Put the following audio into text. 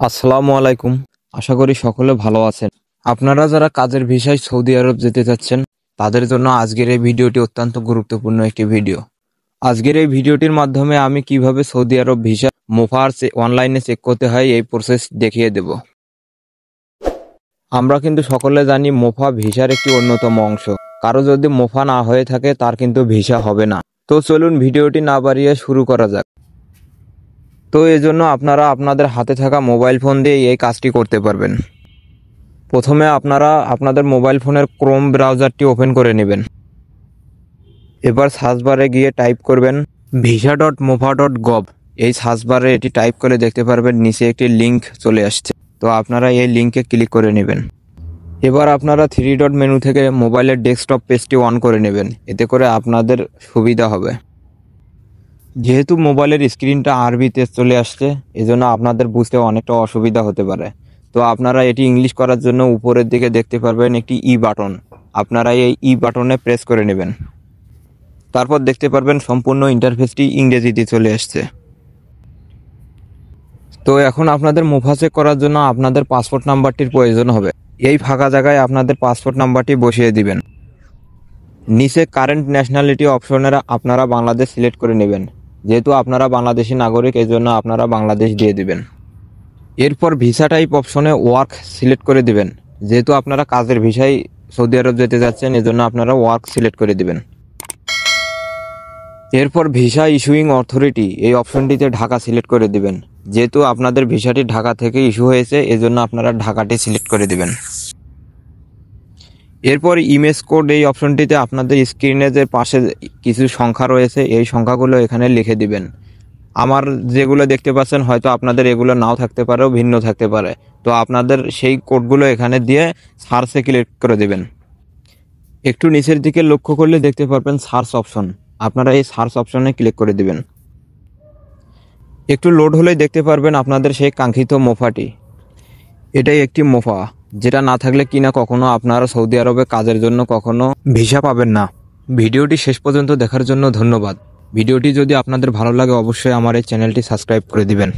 আসসালামু আলাইকুম। আশা করি সকলে ভালো আছেন। আপনারা যারা কাজের ভিসায় সৌদি আরব যেতে চাচ্ছেন তাদের জন্য আজকের এই ভিডিওটি অত্যন্ত গুরুত্বপূর্ণ একটি ভিডিও। আজকের এই ভিডিওটির মাধ্যমে আমি কিভাবে সৌদি আরব ভিসা মোফার অনলাইনে চেক করতে হয় এই প্রসেস দেখিয়ে দেব। আমরা কিন্তু সকলে জানি মোফা ভিসার একটি অন্যতম অংশ। কারো যদি মোফা না হয়ে থাকে তার কিন্তু ভিসা হবে না। তো চলুন ভিডিওটি না বাড়িয়ে শুরু করা যাক। তো এজন্য আপনারা আপনাদের হাতে থাকা মোবাইল ফোন দিয়ে এই কাজটি করতে পারবেন। প্রথমে আপনারা আপনাদের মোবাইল ফোনের ক্রোম ব্রাউজারটি ওপেন করে নেবেন। এবার সার্চ বারে গিয়ে টাইপ করবেন visa.mofa.gov। এই সার্চ বারে এটি টাইপ করে দেখতে পারবেন নিচে একটি লিংক চলে আসছে। তো আপনারা এই লিংকে ক্লিক করে নেবেন। এবার আপনারা 3 ডট মেনু থেকে মোবাইলের ডেস্কটপ পেজটি অন করে নেবেন, এতে করে আপনাদের সুবিধা হবে। যেহেতু মোবাইলের স্ক্রিনটা আরবিতে চলে আসছে এজন্য আপনাদের বুঝতে অনেকটা অসুবিধা হতে পারে। তো আপনারা এটি ইংলিশ করার জন্য উপরের দিকে দেখতে পারবেন একটি ই বাটন। আপনারা এই ই বাটনে প্রেস করে নেবেন। তারপর দেখতে পারবেন সম্পূর্ণ ইন্টারফেসটি ইংরেজিতে চলে আসছে। তো এখন আপনাদের মোফা চেক করার জন্য আপনাদের পাসপোর্ট নাম্বারটির প্রয়োজন হবে। এই ফাঁকা জায়গায় আপনাদের পাসপোর্ট নাম্বারটি বসিয়ে দিবেন। নিচে কারেন্ট ন্যাশনালিটি অপশনের আপনারা বাংলাদেশ সিলেক্ট করে নেবেন। যেহেতু আপনারা বাংলাদেশি নাগরিক এই জন্য আপনারা বাংলাদেশ দিয়ে দিবেন। এরপর ভিসা টাইপ অপশনে ওয়ার্ক সিলেক্ট করে দিবেন। যেহেতু আপনারা কাজের ভিসায় সৌদি আরব যেতে যাচ্ছেন এজন্য আপনারা ওয়ার্ক সিলেক্ট করে দিবেন। এরপর ভিসা ইস্যুইং অথরিটি এই অপশনটিতে ঢাকা সিলেক্ট করে দিবেন। যেহেতু আপনাদের ভিসাটি ঢাকা থেকে ইস্যু হয়েছে এজন্য আপনারা ঢাকাটি সিলেক্ট করে দিবেন। এরপর ইমেজ কোড এই অপশনটিতে আপনাদের স্ক্রিনে যে পাশে কিছু সংখ্যা রয়েছে এই সংখ্যাগুলো এখানে লিখে দিবেন। আমার যেগুলো দেখতে পাচ্ছেন হয়তো আপনাদের এগুলো নাও থাকতে পারে, ভিন্ন থাকতে পারে। তো আপনাদের সেই কোডগুলো এখানে দিয়ে সার্চে ক্লিক করে দেবেন। একটু নিচের দিকে লক্ষ্য করলে দেখতে পারবেন সার্চ অপশন। আপনারা এই সার্চ অপশনে ক্লিক করে দিবেন। একটু লোড হলেই দেখতে পারবেন আপনাদের সেই কাঙ্ক্ষিত মোফাটি। এটাই একটি মোফা, যেটা না থাকলে কিনা কখনো আপনারা সৌদি আরবে কাজের জন্য কখনো ভিসা পাবেন না। ভিডিওটি শেষ পর্যন্ত দেখার জন্য ধন্যবাদ। ভিডিওটি যদি আপনাদের ভালো লাগে অবশ্যই আমার এই চ্যানেলটি সাবস্ক্রাইব করে দিবেন।